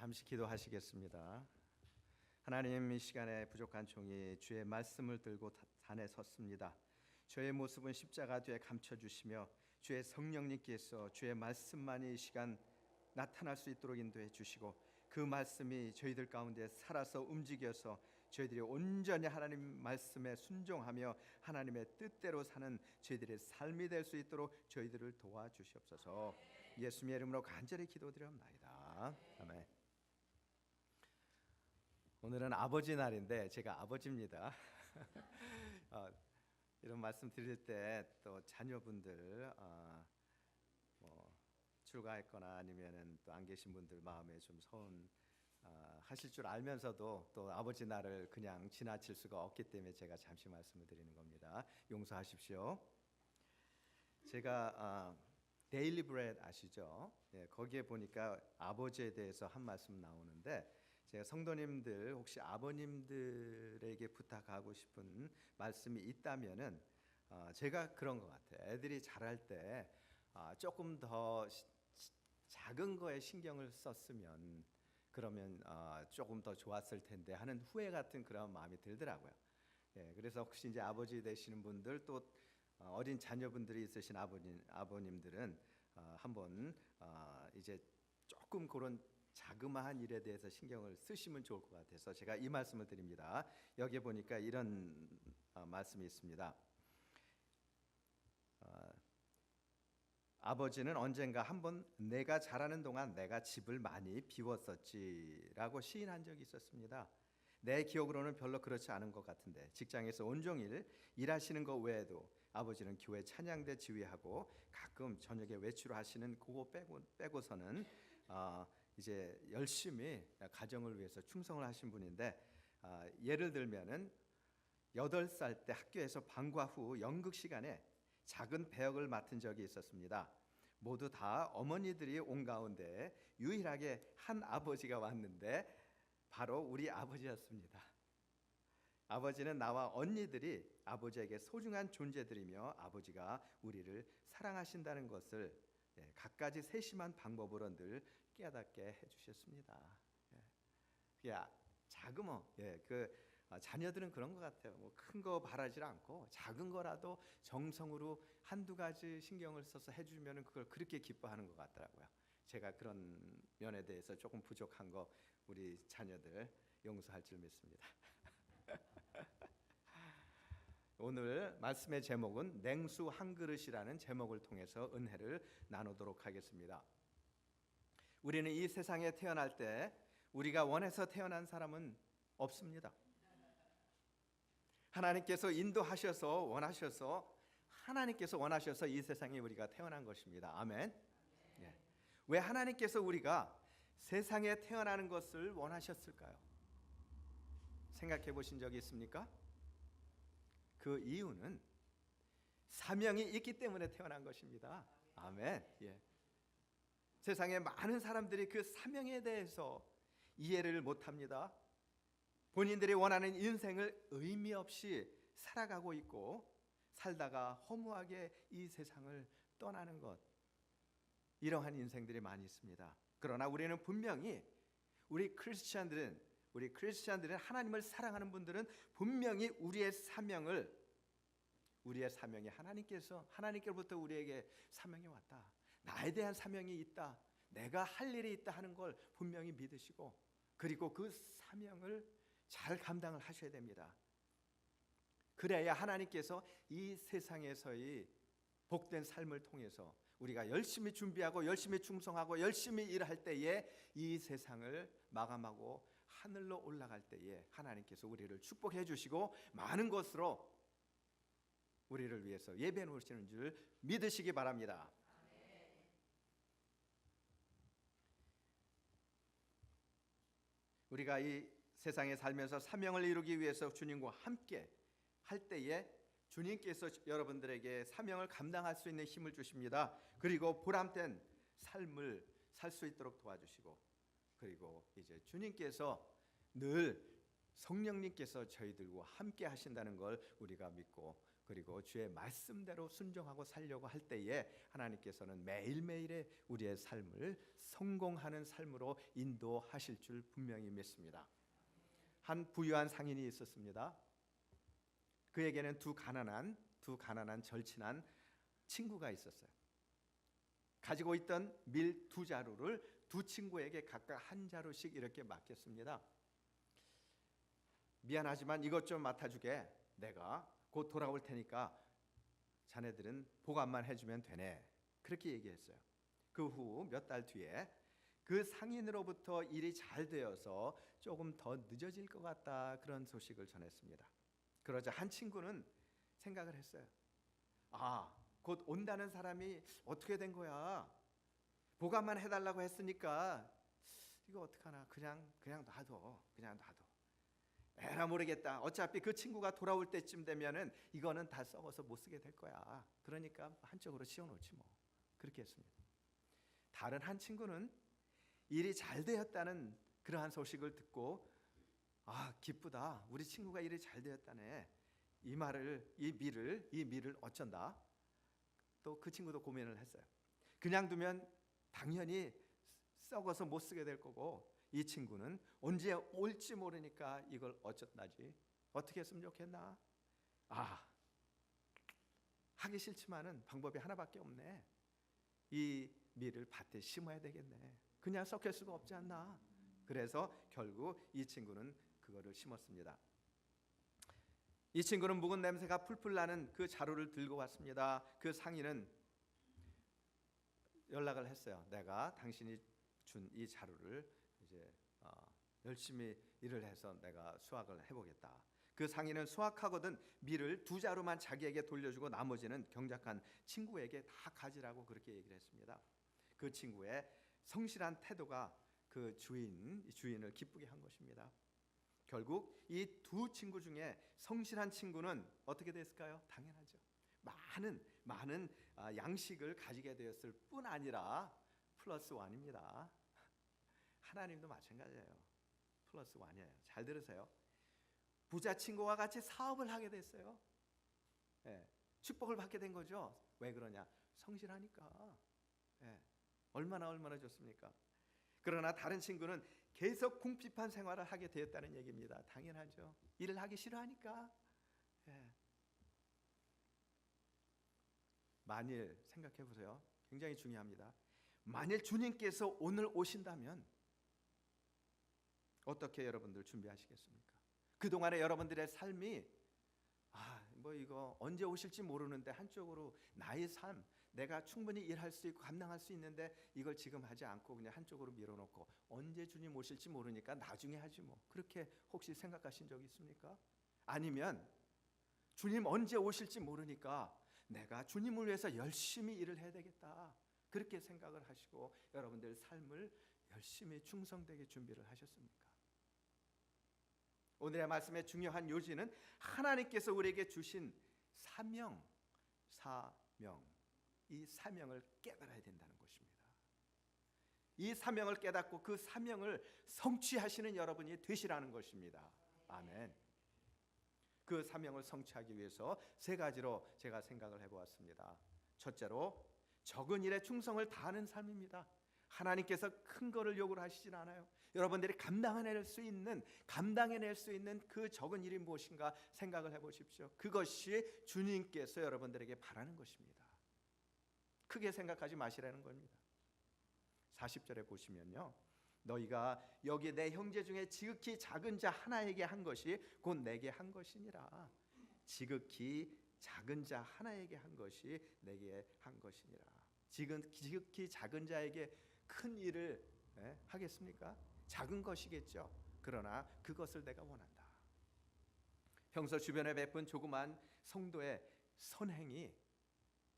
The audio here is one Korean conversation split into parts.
잠시 기도하시겠습니다. 하나님, 이 시간에 부족한 종이 주의 말씀을 들고 단에 섰습니다. 저의 모습은 십자가 뒤에 감춰주시며 주의 성령님께서 주의 말씀만이 이 시간 나타날 수 있도록 인도해 주시고 그 말씀이 저희들 가운데 살아서 움직여서 저희들이 온전히 하나님 말씀에 순종하며 하나님의 뜻대로 사는 저희들의 삶이 될 수 있도록 저희들을 도와주시옵소서. 예수님의 이름으로 간절히 기도드립니다. 아멘. 오늘은 아버지 날인데 제가 아버지입니다. 이런 말씀 드릴 때 또 자녀분들 출가했거나 아니면은 또 안 계신 분들 마음에 좀 서운 하실 줄 알면서도 또 아버지 날을 그냥 지나칠 수가 없기 때문에 제가 잠시 말씀을 드리는 겁니다. 용서하십시오. 제가 데일리 브레드 아시죠? 예, 거기에 보니까 아버지에 대해서 한 말씀 나오는데 제가 성도님들 혹시 아버님들에게 부탁하고 싶은 말씀이 있다면은 제가 그런 것 같아요. 애들이 자랄 때 조금 더 작은 거에 신경을 썼으면 그러면 조금 더 좋았을 텐데 하는 후회 같은 그런 마음이 들더라고요. 예, 그래서 혹시 이제 아버지 되시는 분들 또 어린 자녀분들이 있으신 아버님들은 한번 이제 조금 그런 자그마한 일에 대해서 신경을 쓰시면 좋을 것 같아서 제가 이 말씀을 드립니다. 여기에 보니까 이런 말씀이 있습니다. 아버지는 언젠가 한번 내가 자라는 동안 내가 집을 많이 비웠었지라고 시인한 적이 있었습니다. 내 기억으로는 별로 그렇지 않은 것 같은데 직장에서 온종일 일하시는 것 외에도 아버지는 교회 찬양대 지휘하고 가끔 저녁에 외출하시는 그거 빼고서는 이제 열심히 가정을 위해서 충성을 하신 분인데 예를 들면은 8살 때 학교에서 방과 후 연극 시간에 작은 배역을 맡은 적이 있었습니다. 모두 다 어머니들이 온 가운데 유일하게 한 아버지가 왔는데 바로 우리 아버지였습니다. 아버지는 나와 언니들이 아버지에게 소중한 존재들이며 아버지가 우리를 사랑하신다는 것을 갖가지 세심한 방법으로 늘 깨닫게 해주셨습니다. 자그머 자녀들은 그런 것 같아요. 뭐 큰 거 바라지 않고 작은 거라도 정성으로 한두 가지 신경을 써서 해주면 그걸 그렇게 기뻐하는 것 같더라고요. 제가 그런 면에 대해서 조금 부족한 거 우리 자녀들 용서할 줄 믿습니다. 오늘 말씀의 제목은 냉수 한 그릇이라는 제목을 통해서 은혜를 나누도록 하겠습니다. 우리는 이 세상에 태어날 때 우리가 원해서 태어난 사람은 없습니다. 하나님께서 인도하셔서 원하셔서 이 세상에 우리가 태어난 것입니다. 아멘. 예. 왜 하나님께서 우리가 세상에 태어나는 것을 원하셨을까요? 생각해 보신 적이 있습니까? 그 이유는 사명이 있기 때문에 태어난 것입니다. 아멘. 예. 세상에 많은 사람들이 그 사명에 대해서 이해를 못합니다. 본인들이 원하는 인생을 의미 없이 살아가고 있고 살다가 허무하게 이 세상을 떠나는 것, 이러한 인생들이 많이 있습니다. 그러나 우리는 분명히 우리 크리스찬들은 하나님을 사랑하는 분들은 분명히 우리의 사명이 하나님께로부터 우리에게 사명이 왔다, 나에 대한 사명이 있다, 내가 할 일이 있다 하는 걸 분명히 믿으시고 그리고 그 사명을 잘 감당을 하셔야 됩니다. 그래야 하나님께서 이 세상에서의 복된 삶을 통해서 우리가 열심히 준비하고 열심히 충성하고 열심히 일할 때에 이 세상을 마감하고 하늘로 올라갈 때에 하나님께서 우리를 축복해 주시고 많은 것으로 우리를 위해서 예배해 놓으시는 줄 믿으시기 바랍니다. 우리가 이 세상에 살면서 사명을 이루기 위해서 주님과 함께 할 때에 주님께서 여러분들에게 사명을 감당할 수 있는 힘을 주십니다. 그리고 보람된 삶을 살 수 있도록 도와주시고 그리고 이제 주님께서 늘 성령님께서 저희들과 함께 하신다는 걸 우리가 믿고, 그리고 주의 말씀대로 순종하고 살려고 할 때에 하나님께서는 매일매일의 우리의 삶을 성공하는 삶으로 인도하실 줄 분명히 믿습니다. 한 부유한 상인이 있었습니다. 그에게는 두 가난한 절친한 친구가 있었어요. 가지고 있던 밀 두 자루를 두 친구에게 각각 한 자루씩 이렇게 맡겼습니다. 미안하지만 이것 좀 맡아주게. 내가 곧 돌아올 테니까 자네들은 보관만 해주면 되네. 그렇게 얘기했어요. 그 후 몇 달 뒤에 그 상인으로부터 일이 잘 되어서 조금 더 늦어질 것 같다, 그런 소식을 전했습니다. 그러자 한 친구는 생각을 했어요. 곧 온다는 사람이 어떻게 된 거야? 보관만 해달라고 했으니까 이거 어떡하나, 그냥 놔둬. 에라 모르겠다. 어차피 그 친구가 돌아올 때쯤 되면은 이거는 다 썩어서 못 쓰게 될 거야. 그러니까 한쪽으로 씌워놓지 뭐. 그렇게 했습니다. 다른 한 친구는 일이 잘 되었다는 그러한 소식을 듣고 기쁘다. 우리 친구가 일이 잘 되었다네. 이 밀을 어쩐다. 또 그 친구도 고민을 했어요. 그냥 두면 당연히 썩어서 못 쓰게 될 거고, 이 친구는 언제 올지 모르니까 이걸 어쩐다지. 어떻게 했으면 좋겠나? 하기 싫지만은 방법이 하나밖에 없네. 이 밀을 밭에 심어야 되겠네. 그냥 썩힐 수가 없지 않나? 그래서 결국 이 친구는 그거를 심었습니다. 이 친구는 묵은 냄새가 풀풀 나는 그 자루를 들고 왔습니다. 그 상인은 연락을 했어요. 내가 당신이 준 이 자루를 이제 열심히 일을 해서 내가 수확을 해보겠다. 그 상인은 수확하거든 밀을 두 자루만 자기에게 돌려주고 나머지는 경작한 친구에게 다 가지라고 그렇게 얘기를 했습니다. 그 친구의 성실한 태도가 그 주인을 기쁘게 한 것입니다. 결국 이 두 친구 중에 성실한 친구는 어떻게 됐을까요? 당연하죠. 많은 양식을 가지게 되었을 뿐 아니라 플러스 1입니다. 하나님도 마찬가지예요. 플러스 1이에요. 잘 들으세요. 부자 친구와 같이 사업을 하게 됐어요. 축복을 받게 된 거죠. 왜 그러냐? 성실하니까. 얼마나 좋습니까? 그러나 다른 친구는 계속 궁핍한 생활을 하게 되었다는 얘기입니다. 당연하죠. 일을 하기 싫어하니까. 만일 생각해 보세요. 굉장히 중요합니다. 만일 주님께서 오늘 오신다면 어떻게 여러분들 준비하시겠습니까? 그동안에 여러분들의 삶이 이거 언제 오실지 모르는데, 한쪽으로 나의 삶, 내가 충분히 일할 수 있고 감당할 수 있는데 이걸 지금 하지 않고 그냥 한쪽으로 밀어놓고 언제 주님 오실지 모르니까 나중에 하지 뭐, 그렇게 혹시 생각하신 적 있습니까? 아니면 주님 언제 오실지 모르니까 내가 주님을 위해서 열심히 일을 해야 되겠다, 그렇게 생각을 하시고 여러분들 삶을 열심히 충성되게 준비를 하셨습니까? 오늘의 말씀의 중요한 요지는 하나님께서 우리에게 주신 사명, 이 사명을 깨달아야 된다는 것입니다. 이 사명을 깨닫고 그 사명을 성취하시는 여러분이 되시라는 것입니다. 아멘. 그 사명을 성취하기 위해서 세 가지로 제가 생각을 해보았습니다. 첫째로 적은 일에 충성을 다하는 삶입니다. 하나님께서 큰 거를 요구를 하시진 않아요. 여러분들이 감당해낼 수 있는 그 적은 일이 무엇인가 생각을 해보십시오. 그것이 주님께서 여러분들에게 바라는 것입니다. 크게 생각하지 마시라는 겁니다. 40절에 보시면요, 너희가 여기 내 형제 중에 지극히 작은 자 하나에게 한 것이 곧 내게 한 것이니라. 지극히 작은 자 하나에게 한 것이 내게 한 것이니라. 지극히 작은 자에게 큰 일을 하겠습니까? 작은 것이겠죠. 그러나 그것을 내가 원한다. 평소 주변에 베푼 조그마한 성도의 선행이,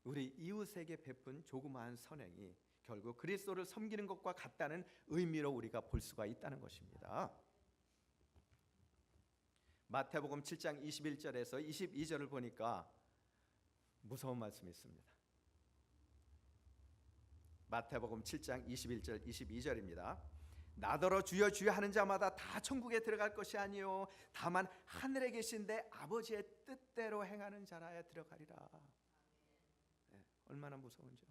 우리 이웃에게 베푼 조그마한 선행이 결국 그리스도를 섬기는 것과 같다는 의미로 우리가 볼 수가 있다는 것입니다. 마태복음 7장 21절에서 22절을 보니까 무서운 말씀이 있습니다. 마태복음 7장 21절 22절입니다. 나더러 주여 주여 하는 자마다 다 천국에 들어갈 것이 아니요 다만 하늘에 계신 내 아버지의 뜻대로 행하는 자라야 들어가리라. 네, 얼마나 무서운지요.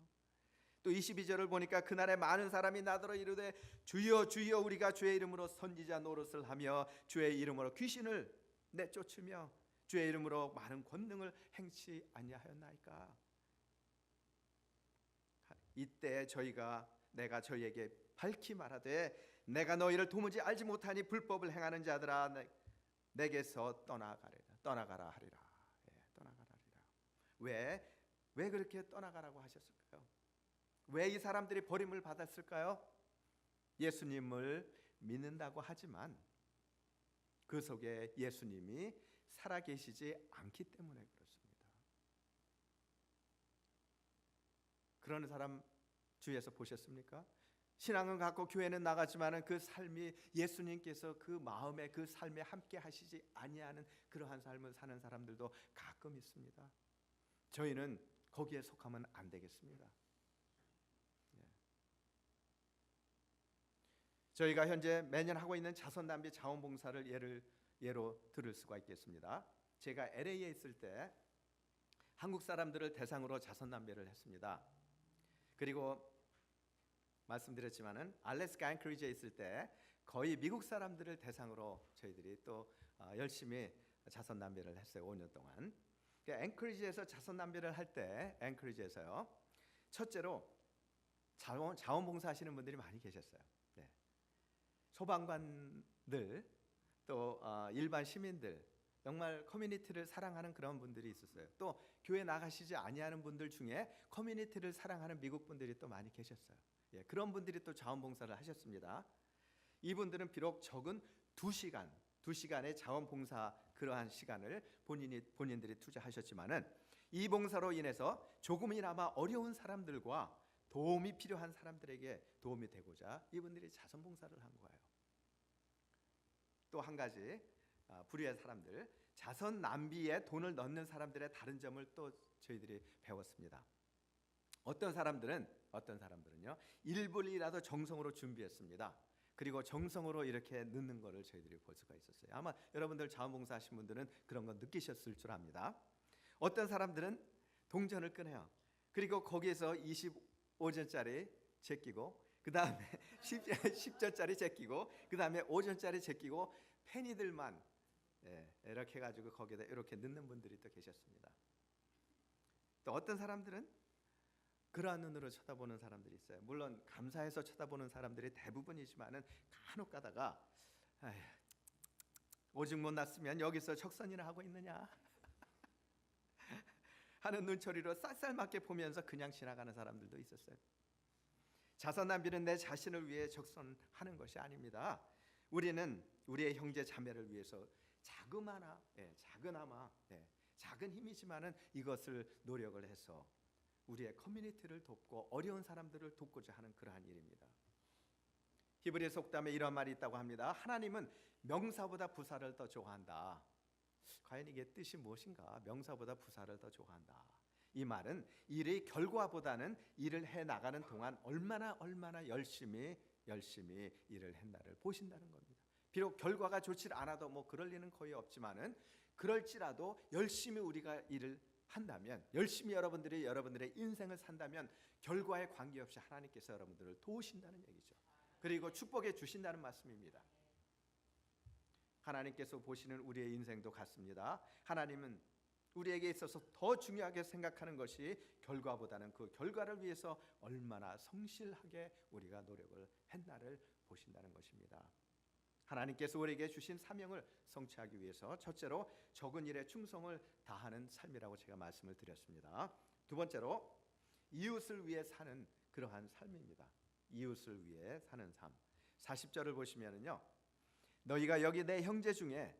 또 22절을 보니까 그날에 많은 사람이 나더러 이르되 주여 주여 우리가 주의 이름으로 선지자 노릇을 하며 주의 이름으로 귀신을 내쫓으며 주의 이름으로 많은 권능을 행치 아니하였나이까. 이때 내가 저희에게 밝히 말하되 내가 너희를 도무지 알지 못하니 불법을 행하는 자들아 내게서 떠나가라 하리라. 떠나가라 하리라. 왜 그렇게 떠나가라고 하셨을까요? 왜 이 사람들이 버림을 받았을까요? 예수님을 믿는다고 하지만 그 속에 예수님이 살아계시지 않기 때문에 그렇습니다. 그런 사람 주위에서 보셨습니까? 신앙은 갖고 교회는 나가지만은 그 삶이 예수님께서 그 마음에 그 삶에 함께 하시지 아니하는 그러한 삶을 사는 사람들도 가끔 있습니다. 저희는 거기에 속하면 안 되겠습니다. 저희가 현재 매년 하고 있는 자선단비 자원봉사를 예로 들을 수가 있겠습니다. 제가 LA에 있을 때 한국 사람들을 대상으로 자선단비를 했습니다. 그리고 말씀드렸지만은 알래스카 앵커리지에 있을 때 거의 미국 사람들을 대상으로 저희들이 또 열심히 자선 낭비를 했어요. 5년 동안. 앵커리지에서 자선 낭비를 할 때 앵커리지에서요. 첫째로 자원봉사 하시는 분들이 많이 계셨어요. 네. 소방관들 또 일반 시민들 정말 커뮤니티를 사랑하는 그런 분들이 있었어요. 또 교회 나가시지 아니하는 분들 중에 커뮤니티를 사랑하는 미국 분들이 또 많이 계셨어요. 그런 분들이 또 자원봉사를 하셨습니다. 이분들은 비록 적은 2시간의 자원봉사 그러한 시간을 본인들이 투자하셨지만은 이 봉사로 인해서 조금이나마 어려운 사람들과 도움이 필요한 사람들에게 도움이 되고자 이분들이 자선봉사를 한 거예요. 또 한 가지 불의의 사람들, 자선 낭비에 돈을 넣는 사람들의 다른 점을 또 저희들이 배웠습니다. 어떤 사람들은요 1불이라도 정성으로 준비했습니다. 그리고 정성으로 이렇게 넣는 것을 저희들이 볼 수가 있었어요. 아마 여러분들 자원봉사 하신 분들은 그런 거 느끼셨을 줄 압니다. 어떤 사람들은 동전을 꺼내요. 그리고 거기에서 25전짜리 제끼고 그 다음에 10전짜리 제끼고 그 다음에 5전짜리 제끼고 페니들만 이렇게 해가지고 거기에다 이렇게 넣는 분들이 또 계셨습니다. 또 어떤 사람들은 그러한 눈으로 쳐다보는 사람들이 있어요. 물론 감사해서 쳐다보는 사람들이 대부분이지만은 간혹 가다가 오직 못 났으면 여기서 적선이나 하고 있느냐 하는 눈초리로 쌀쌀맞게 보면서 그냥 지나가는 사람들도 있었어요. 자선 낭비는 내 자신을 위해 적선하는 것이 아닙니다. 우리는 우리의 형제 자매를 위해서 자그마나 작은 힘이지만은 이것을 노력을 해서 우리의 커뮤니티를 돕고 어려운 사람들을 돕고자 하는 그러한 일입니다. 히브리 속담에 이런 말이 있다고 합니다. 하나님은 명사보다 부사를 더 좋아한다. 과연 이게 뜻이 무엇인가? 명사보다 부사를 더 좋아한다. 이 말은 일의 결과보다는 일을 해 나가는 동안 얼마나 열심히 일을 했나를 보신다는 겁니다. 비록 결과가 좋지 않아도 뭐 그럴 리는 거의 없지만은 그럴지라도 열심히 우리가 일을 한다면, 열심히 여러분들의 인생을 산다면 결과에 관계없이 하나님께서 여러분들을 도우신다는 얘기죠. 그리고 축복해 주신다는 말씀입니다. 하나님께서 보시는 우리의 인생도 같습니다. 하나님은 우리에게 있어서 더 중요하게 생각하는 것이 결과보다는 그 결과를 위해서 얼마나 성실하게 우리가 노력을 했나를 보신다는 것입니다. 하나님께서 우리에게 주신 사명을 성취하기 위해서 첫째로 적은 일에 충성을 다하는 삶이라고 제가 말씀을 드렸습니다. 두 번째로 이웃을 위해 사는 그러한 삶입니다. 이웃을 위해 사는 삶. 40절을 보시면은요. 너희가 여기 내 형제 중에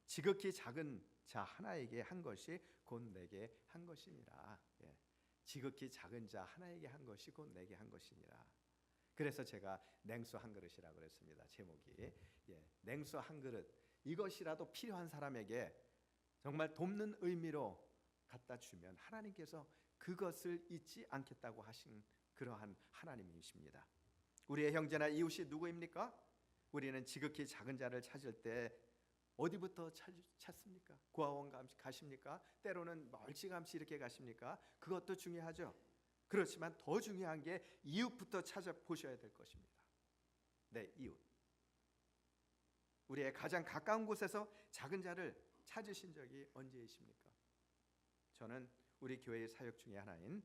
지극히 작은 자 하나에게 한 것이 곧 내게 한 것이니라. 지극히 작은 자 하나에게 한 것이 곧 내게 한 것이니라. 그래서 제가 냉수 한 그릇이라고 그랬습니다. 제목이 냉수 한 그릇 이것이라도 필요한 사람에게 정말 돕는 의미로 갖다 주면 하나님께서 그것을 잊지 않겠다고 하신 그러한 하나님이십니다. 우리의 형제나 이웃이 누구입니까? 우리는 지극히 작은 자를 찾을 때 어디부터 찾습니까? 고아원 가십니까? 때로는 멀찌감치 이렇게 가십니까? 그것도 중요하죠. 그렇지만 더 중요한 게 이웃부터 찾아보셔야 될 것입니다. 내 이웃. 우리의 가장 가까운 곳에서 작은 자를 찾으신 적이 언제이십니까? 저는 우리 교회의 사역 중에 하나인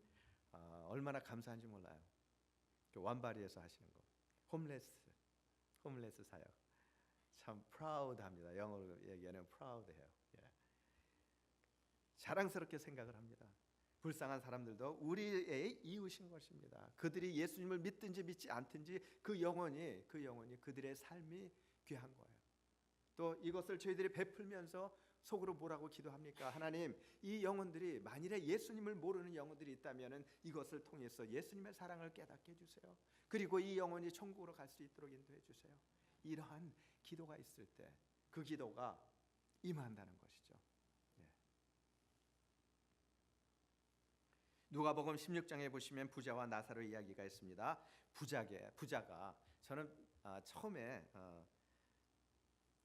얼마나 감사한지 몰라요. 완바리에서 하시는 거, 홈레스 사역 참 proud합니다. 영어로 얘기하는 proud해요. 예. 자랑스럽게 생각을 합니다. 불쌍한 사람들도 우리의 이웃인 것입니다. 그들이 예수님을 믿든지 믿지 않든지 그 영혼이 그들의 삶이 귀한 거예요. 또 이것을 저희들이 베풀면서 속으로 뭐라고 기도합니까? 하나님, 이 영혼들이 만일에 예수님을 모르는 영혼들이 있다면 이것을 통해서 예수님의 사랑을 깨닫게 해주세요. 그리고 이 영혼이 천국으로 갈 수 있도록 인도해 주세요. 이러한 기도가 있을 때 그 기도가 임한다는 것이죠. 예. 누가복음 16장에 보시면 부자와 나사로 이야기가 있습니다. 부자가 저는 처음에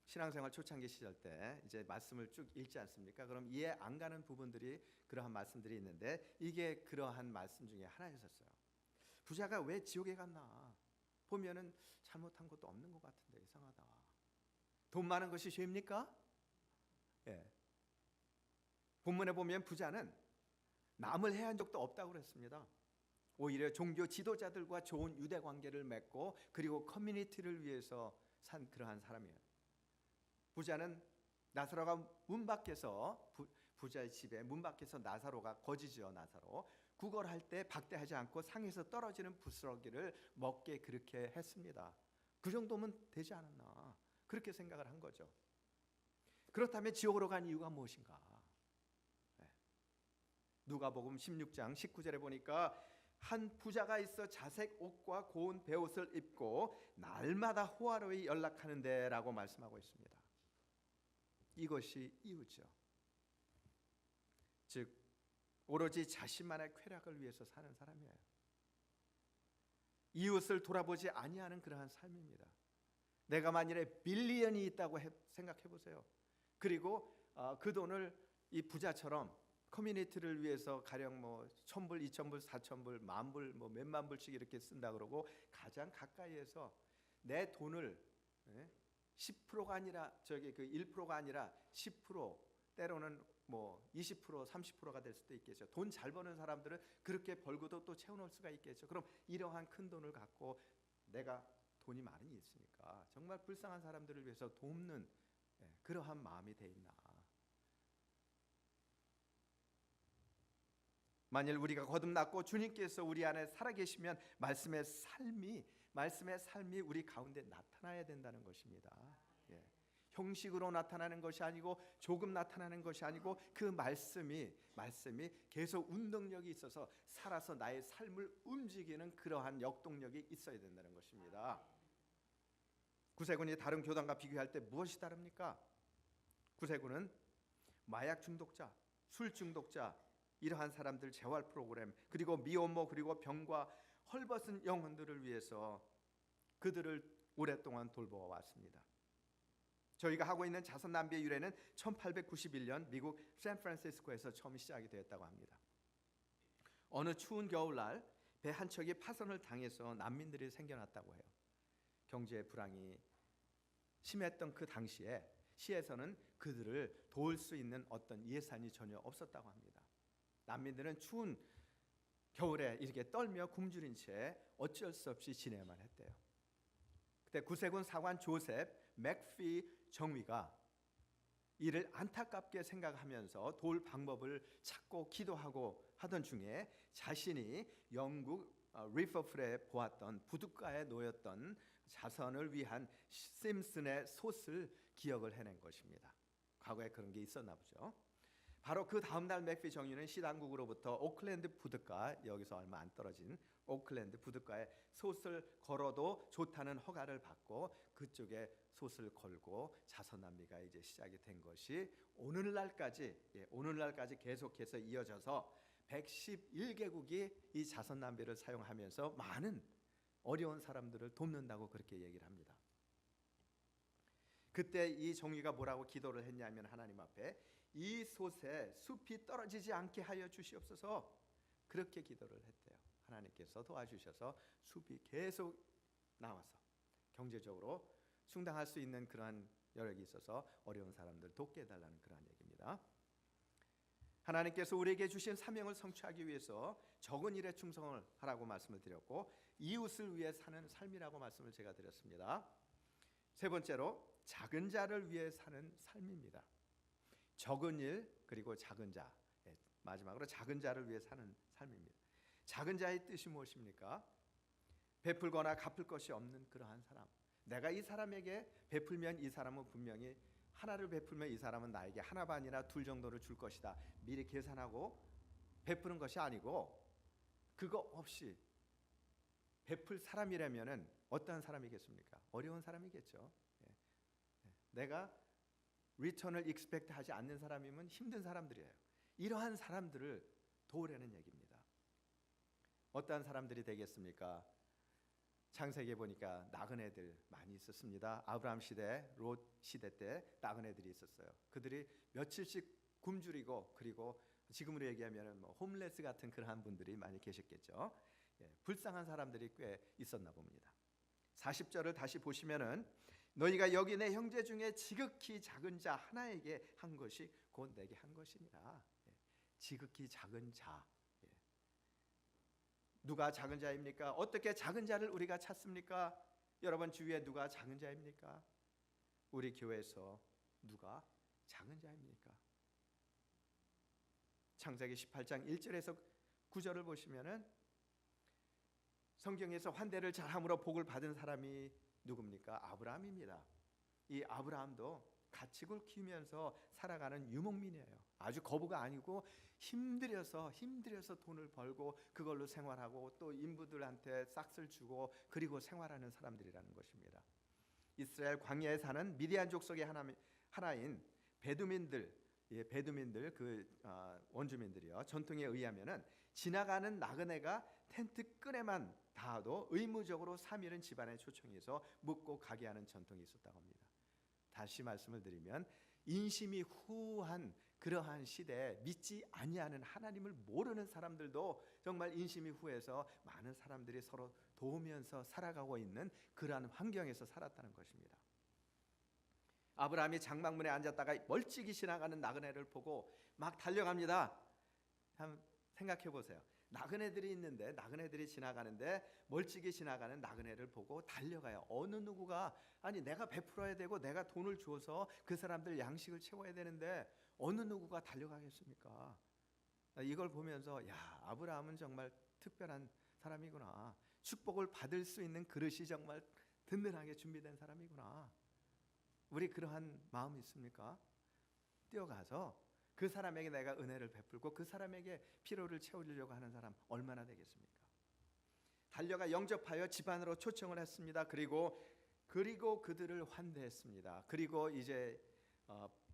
신앙생활 초창기 시절 때 이제 말씀을 쭉 읽지 않습니까? 그럼 이해 안 가는 부분들이 그러한 말씀들이 있는데 이게 그러한 말씀 중에 하나였었어요. 부자가 왜 지옥에 갔나? 보면은 잘못한 것도 없는 것 같은데 이상하다. 돈 많은 것이 죄입니까? 예. 본문에 보면 부자는 남을 해한 적도 없다고 그랬습니다. 오히려 종교 지도자들과 좋은 유대 관계를 맺고 그리고 커뮤니티를 위해서 산 그러한 사람이에요. 부자는 나사로가 문 밖에서 부자의 집에 문 밖에서 나사로가 거지죠. 나사로 구걸할 때 박대하지 않고 상에서 떨어지는 부스러기를 먹게 그렇게 했습니다. 그 정도면 되지 않았나 그렇게 생각을 한 거죠. 그렇다면 지옥으로 간 이유가 무엇인가? 누가복음 16장 19절에 보니까 한 부자가 있어 자색 옷과 고운 베옷을 입고 날마다 호화로이 연락하는데 라고 말씀하고 있습니다. 이것이 이유죠. 즉 오로지 자신만의 쾌락을 위해서 사는 사람이에요. 이웃을 돌아보지 아니하는 그러한 삶입니다. 내가 만일에 빌리언이 있다고 생각해 보세요. 그리고 그 돈을 이 부자처럼 커뮤니티를 위해서 가령 뭐 1,000불, 2,000불, 4,000불, 10,000불, 뭐 몇만 불씩 이렇게 쓴다 그러고 가장 가까이에서 내 돈을 10%가 아니라 저기 그 1%가 아니라 10% 때로는 뭐 20%, 30%가 될 수도 있겠죠. 돈 잘 버는 사람들은 그렇게 벌고도 또 채워놓을 수가 있겠죠. 그럼 이러한 큰 돈을 갖고 내가 돈이 많이 있으니까 정말 불쌍한 사람들을 위해서 돕는 그러한 마음이 돼 있나? 만일 우리가 거듭났고 주님께서 우리 안에 살아계시면 말씀의 삶이 우리 가운데 나타나야 된다는 것입니다. 예. 형식으로 나타나는 것이 아니고 조금 나타나는 것이 아니고 그 말씀이 계속 운동력이 있어서 살아서 나의 삶을 움직이는 그러한 역동력이 있어야 된다는 것입니다. 구세군이 다른 교단과 비교할 때 무엇이 다릅니까? 구세군은 마약 중독자, 술 중독자 이러한 사람들 재활 프로그램 그리고 미혼모 그리고 병과 헐벗은 영혼들을 위해서 그들을 오랫동안 돌보아왔습니다. 저희가 하고 있는 자선 낭비의 유래는 1891년 미국 샌프란시스코에서 처음 시작이 되었다고 합니다. 어느 추운 겨울날 배 한 척이 파손을 당해서 난민들이 생겨났다고 해요. 경제 불황이 심했던 그 당시에 시에서는 그들을 도울 수 있는 어떤 예산이 전혀 없었다고 합니다. 난민들은 추운 겨울에 이렇게 떨며 굶주린 채 어쩔 수 없이 지내야만 했대요. 그때 구세군 사관 조셉 맥피 정위가 이를 안타깝게 생각하면서 도울 방법을 찾고 기도하고 하던 중에 자신이 영국 리버풀에 보았던 부둣가에 놓였던 자선을 위한 심슨의 솥을 기억을 해낸 것입니다. 과거에 그런 게 있었나 보죠. 바로 그 다음 날 맥피 정유는 시당국으로부터 오클랜드 부둣가 여기서 얼마 안 떨어진 오클랜드 부둣가에 솥을 걸어도 좋다는 허가를 받고 그쪽에 솥을 걸고 자선 낭비가 이제 시작이 된 것이 오늘날까지 계속해서 이어져서 111개국이 이 자선 낭비를 사용하면서 많은 어려운 사람들을 돕는다고 그렇게 얘기를 합니다. 그때 이 종이가 뭐라고 기도를 했냐면 하나님 앞에 이 솥에 숲이 떨어지지 않게 하여 주시옵소서 그렇게 기도를 했대요. 하나님께서 도와주셔서 숲이 계속 나와서 경제적으로 충당할 수 있는 그러한 여력이 있어서 어려운 사람들 돕게 해달라는 그러한 얘기입니다. 하나님께서 우리에게 주신 사명을 성취하기 위해서 적은 일에 충성을 하라고 말씀을 드렸고 이웃을 위해 사는 삶이라고 말씀을 제가 드렸습니다. 세 번째로 작은 자를 위해 사는 삶입니다. 적은 일 그리고 작은 자, 마지막으로 작은 자를 위해 사는 삶입니다. 작은 자의 뜻이 무엇입니까? 베풀거나 갚을 것이 없는 그러한 사람. 내가 이 사람에게 베풀면 이 사람은 분명히 하나를 베풀면 이 사람은 나에게 하나 반이나 둘 정도를 줄 것이다. 미리 계산하고 베푸는 것이 아니고 그거 없이 베풀 사람이라면은 어떠한 사람이겠습니까? 어려운 사람이겠죠. 내가 리턴을 익스펙트 하지 않는 사람이면 힘든 사람들이에요. 이러한 사람들을 도우려는 얘기입니다. 어떠한 사람들이 되겠습니까? 창세기에 보니까 나그네들 많이 있었습니다. 아브라함 시대, 롯 시대 때 나그네들이 있었어요. 그들이 며칠씩 굶주리고 그리고 지금으로 얘기하면 뭐 홈레스 같은 그러한 분들이 많이 계셨겠죠. 불쌍한 사람들이 꽤 있었나 봅니다. 40절을 다시 보시면은 너희가 여기 내 형제 중에 지극히 작은 자 하나에게 한 것이 곧 내게 한 것이니라. 지극히 작은 자. 누가 작은 자입니까? 어떻게 작은 자를 우리가 찾습니까? 여러분 주위에 누가 작은 자입니까? 우리 교회에서 누가 작은 자입니까? 창세기 18장 1절에서 9절을 보시면은 성경에서 환대를 잘함으로 복을 받은 사람이 누굽니까? 아브라함입니다. 이 아브라함도 가축을 키우면서 살아가는 유목민이에요. 아주 거부가 아니고 힘들여서 돈을 벌고 그걸로 생활하고 또 인부들한테 싹쓸 주고 그리고 생활하는 사람들이라는 것입니다. 이스라엘 광야에 사는 미디안 족속의 하나인 베두민들, 원주민들이요. 전통에 의하면은 지나가는 나그네가 텐트 끈에만 닿아도 의무적으로 3일은 집안에 초청해서 묵고 가게 하는 전통이 있었다고 합니다. 다시 말씀을 드리면 인심이 후한 그러한 시대에 믿지 아니하는 하나님을 모르는 사람들도 정말 인심이 후해서 많은 사람들이 서로 도우면서 살아가고 있는 그러한 환경에서 살았다는 것입니다. 아브라함이 장막문에 앉았다가 멀찍이 지나가는 나그네를 보고 막 달려갑니다. 한번 생각해 보세요. 나그네들이 있는데 나그네들이 지나가는데 멀찍이 지나가는 나그네를 보고 달려가요. 어느 누구가 아니 내가 베풀어야 되고 내가 돈을 주어서 그 사람들 양식을 채워야 되는데 어느 누구가 달려가겠습니까? 이걸 보면서 야 아브라함은 정말 특별한 사람이구나. 축복을 받을 수 있는 그릇이 정말 든든하게 준비된 사람이구나. 우리 그러한 마음이 있습니까? 뛰어가서 그 사람에게 내가 은혜를 베풀고 그 사람에게 필요를 채우려고 하는 사람 얼마나 되겠습니까? 달려가 영접하여 집안으로 초청을 했습니다. 그리고 그들을 환대했습니다. 그리고 이제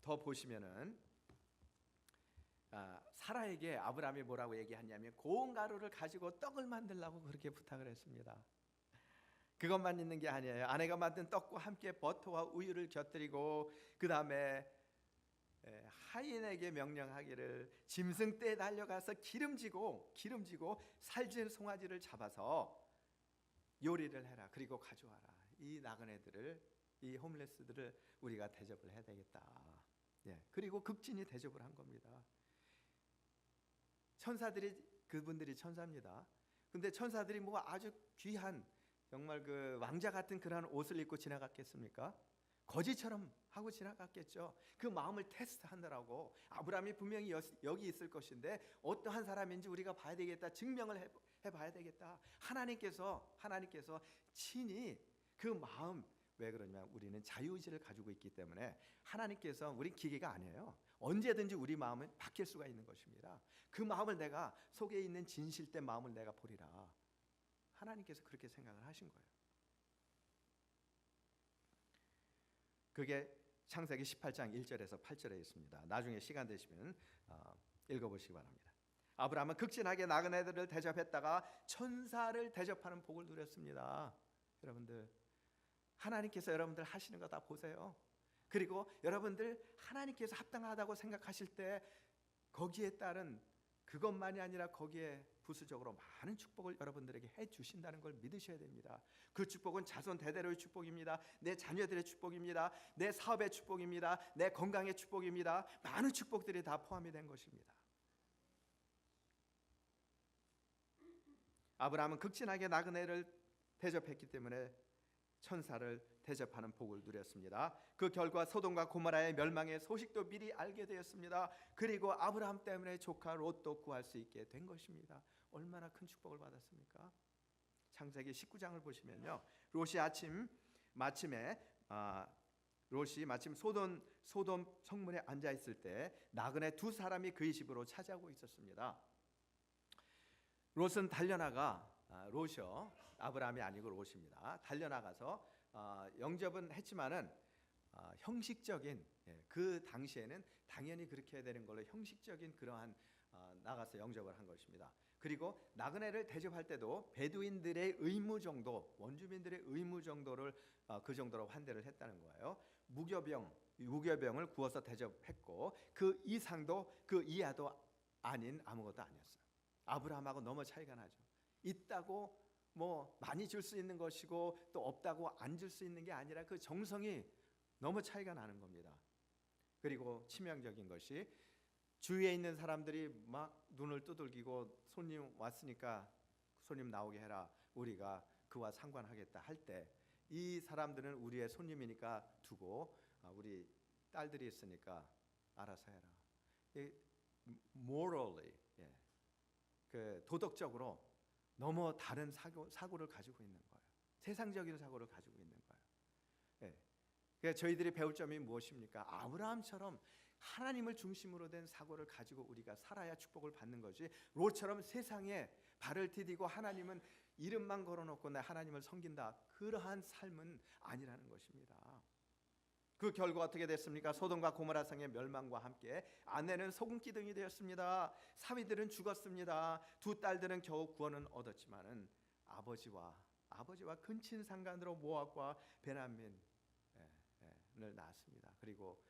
더 보시면은 사라에게 아브라함이 뭐라고 얘기하냐면 고운 가루를 가지고 떡을 만들라고 그렇게 부탁을 했습니다. 그것만 있는 게 아니에요. 아내가 만든 떡과 함께 버터와 우유를 곁들이고 그 다음에 하인에게 명령하기를 짐승떼에 달려가서 기름지고 살진 송아지를 잡아서 요리를 해라. 그리고 가져와라. 이 나그네들을 이 홈레스들을 우리가 대접을 해야 되겠다. 그리고 극진히 대접을 한 겁니다. 그분들이 천사입니다. 근데 천사들이 뭐 아주 귀한 정말 그 왕자 같은 그런 옷을 입고 지나갔겠습니까? 거지처럼 하고 지나갔겠죠. 그 마음을 테스트하느라고 아브라함이 분명히 여기 있을 것인데 어떠한 사람인지 우리가 봐야 되겠다. 증명을 해봐야 되겠다. 하나님께서 친히 그 마음 왜 그러냐면 우리는 자유의지를 가지고 있기 때문에 하나님께서 우리 기계가 아니에요. 언제든지 우리 마음은 바뀔 수가 있는 것입니다. 그 마음을 내가 속에 있는 진실된 마음을 내가 보리라. 하나님께서 그렇게 생각을 하신 거예요. 그게 창세기 18장 1절에서 8절에 있습니다. 나중에 시간 되시면 읽어보시기 바랍니다. 아브라함은 극진하게 나그네들을 대접했다가 천사를 대접하는 복을 누렸습니다. 여러분들, 하나님께서 여러분들 하시는 거 다 보세요. 그리고 여러분들 하나님께서 합당하다고 생각하실 때 거기에 따른 그것만이 아니라 거기에 부수적으로 많은 축복을 여러분들에게 해 주신다는 걸 믿으셔야 됩니다. 그 축복은 자손 대대로의 축복입니다. 내 자녀들의 축복입니다. 내 사업의 축복입니다. 내 건강의 축복입니다. 많은 축복들이 다 포함이 된 것입니다. 아브라함은 극진하게 나그네를 대접했기 때문에 천사를 대접하는 복을 누렸습니다. 그 결과 소돔과 고모라의 멸망의 소식도 미리 알게 되었습니다. 그리고 아브라함 때문에 조카 롯도 구할 수 있게 된 것입니다. 얼마나 큰 축복을 받았습니까? 창세기 19장을 보시면요, 롯이 마침 소돔 성문에 앉아 있을 때 나그네 두 사람이 그의 집으로 찾아오고 있었습니다. 롯은 롯이요, 아브라함이 아니고 롯입니다. 달려나가서 영접은 했지만은 형식적인, 그 당시에는 당연히 그렇게 해야 되는 걸로 형식적인 그러한 나가서 영접을 한 것입니다. 그리고 나그네를 대접할 때도 베두인들의 의무 정도, 원주민들의 의무 정도를 그 정도로 환대를 했다는 거예요. 무교병을 구워서 대접했고 그 이상도 그 이하도 아닌 아무것도 아니었어요. 아브라함하고 너무 차이가 나죠. 있다고 뭐 많이 줄 수 있는 것이고 또 없다고 안 줄 수 있는 게 아니라 그 정성이 너무 차이가 나는 겁니다. 그리고 치명적인 것이 주위에 있는 사람들이 막 눈을 두들기고 손님 왔으니까 손님 나오게 해라, 우리가 그와 상관하겠다 할 때 이 사람들은 우리의 손님이니까 두고 우리 딸들이 있으니까 알아서 해라. morally, 그 도덕적으로 너무 다른 사고를 가지고 있는 거예요. 세상적인 사고를 가지고 있는 거예요. 그래서 저희들이 배울 점이 무엇입니까? 아브라함처럼 하나님을 중심으로 된 사고를 가지고 우리가 살아야 축복을 받는 거지, 롯처럼 세상에 발을 디디고 하나님은 이름만 걸어놓고 내 하나님을 섬긴다, 그러한 삶은 아니라는 것입니다. 그 결과 어떻게 됐습니까? 소돔과 고모라 성의 멸망과 함께 아내는 소금 기둥이 되었습니다. 사위들은 죽었습니다. 두 딸들은 겨우 구원은 얻었지만은 아버지와 근친 상간으로 모압과 베냐민을 낳았습니다. 그리고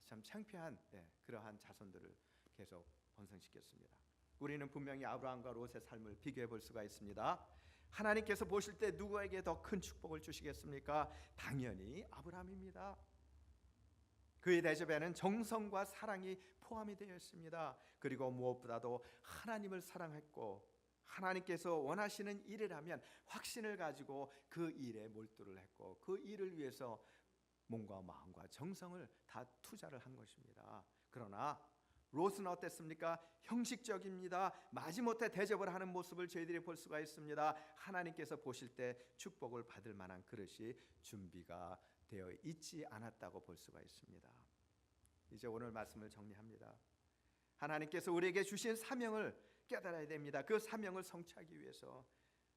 참 창피한 그러한 자손들을 계속 번성시켰습니다. 우리는 분명히 아브라함과 롯의 삶을 비교해 볼 수가 있습니다. 하나님께서 보실 때 누구에게 더 큰 축복을 주시겠습니까? 당연히 아브라함입니다. 그의 대접에는 정성과 사랑이 포함이 되어 있습니다. 그리고 무엇보다도 하나님을 사랑했고 하나님께서 원하시는 일이라면 확신을 가지고 그 일에 몰두를 했고 그 일을 위해서 몸과 마음과 정성을 다 투자를 한 것입니다. 그러나 롯은 어땠습니까? 형식적입니다. 마지못해 대접을 하는 모습을 저희들이 볼 수가 있습니다. 하나님께서 보실 때 축복을 받을 만한 그릇이 준비가 되어 있지 않았다고 볼 수가 있습니다. 이제 오늘 말씀을 정리합니다. 하나님께서 우리에게 주신 사명을 깨달아야 됩니다. 그 사명을 성취하기 위해서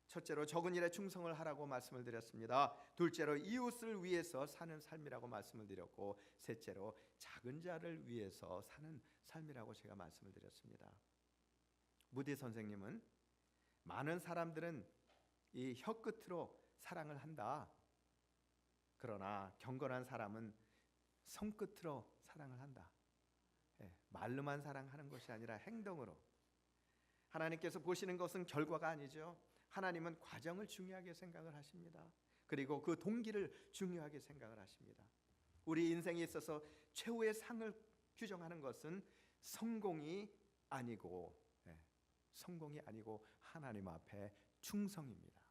첫째로 적은 일에 충성을 하라고 말씀을 드렸습니다. 둘째로 이웃을 위해서 사는 삶이라고 말씀을 드렸고, 셋째로 작은 자를 위해서 사는 삶이라고 제가 말씀을 드렸습니다. 무디 선생님은 많은 사람들은 이 혀끝으로 사랑을 한다. 그러나 경건한 사람은 손끝으로 사랑을 한다. 말로만 사랑하는 것이 아니라 행동으로. 하나님께서 보시는 것은 결과가 아니죠. 하나님은 과정을 중요하게 생각을 하십니다. 그리고 그 동기를 중요하게 생각을 하십니다. 우리 인생에 있어서 최후의 상을 규정하는 것은 성공이 아니고 하나님 앞에 충성입니다.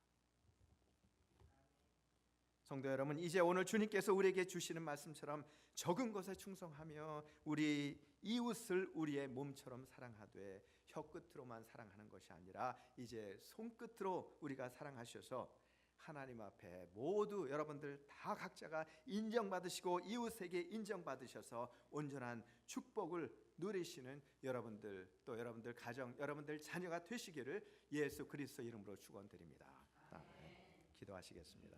성도 여러분, 이제 오늘 주님께서 우리에게 주시는 말씀처럼 적은 것에 충성하며 우리 이웃을 우리의 몸처럼 사랑하되 혀끝으로만 사랑하는 것이 아니라 이제 손끝으로 우리가 사랑하셔서 하나님 앞에 모두 여러분들 다 각자가 인정받으시고 이웃에게 인정받으셔서 온전한 축복을 누리시는 여러분들, 또 여러분들 가정, 여러분들 자녀가 되시기를 예수 그리스도 이름으로 축원드립니다. 기도하시겠습니다.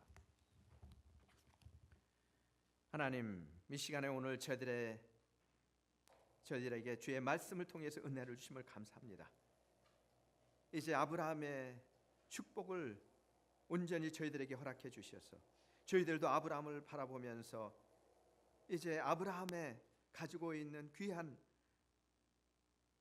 하나님, 이 시간에 오늘 저희들에게 주의 말씀을 통해서 은혜를 주심을 감사합니다. 이제 아브라함의 축복을 온전히 저희들에게 허락해 주셔서 저희들도 아브라함을 바라보면서 이제 아브라함의 가지고 있는 귀한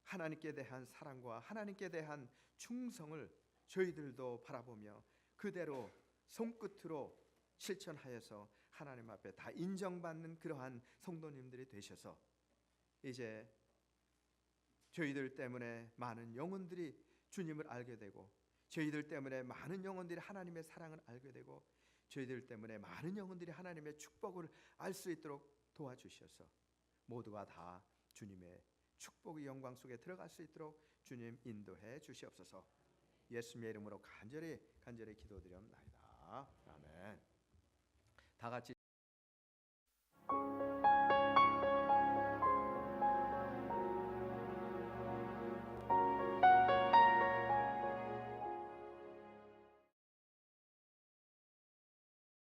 하나님께 대한 사랑과 하나님께 대한 충성을 저희들도 바라보며 그대로 손끝으로 실천하여서 하나님 앞에 다 인정받는 그러한 성도님들이 되셔서 이제 저희들 때문에 많은 영혼들이 주님을 알게 되고 저희들 때문에 많은 영혼들이 하나님의 사랑을 알게 되고 저희들 때문에 많은 영혼들이 하나님의 축복을 알 수 있도록 도와주셔서 모두가 다 주님의 축복의 영광 속에 들어갈 수 있도록 주님 인도해 주시옵소서. 예수님의 이름으로 간절히 기도드리옵나이다. 아멘. 다 같이